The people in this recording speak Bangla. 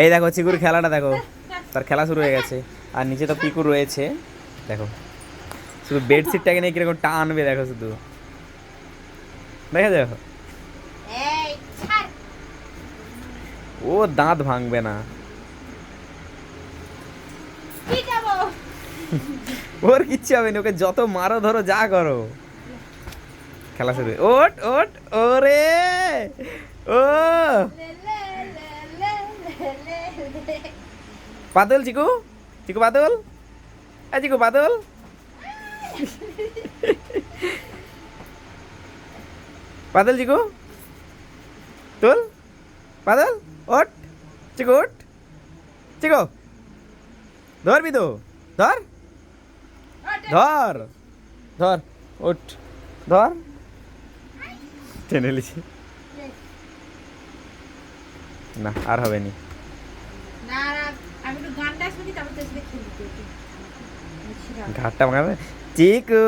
এই দেখো চিকুর খেলাটা দেখো, তার খেলা শুরু হয়ে গেছে। আর নিচে তো পিকু রয়েছে, দেখো শুধু বেডশিটটাকে নিয়ে কিরকম টানবে দেখো, শুধু দেখে দেখো। ও দাঁত ভাঙবে না, ওর কিচ্ছু হবে না, ওকে যত মারো ধরো যা করো, খেলা শুরু। ওট ওট ওরে ও বাদল, চিকু চিকু বাদল, চিকু বাদল। বাদল চিকু তুল, বাদল ওট, চিকু ওট, চিকু ধরবি তো, ধর ধর ধর, ওঠ ধর, টেনে নিয়েছি না, আর হবে নি। ঘাটটা ভাঙাবে চিকু।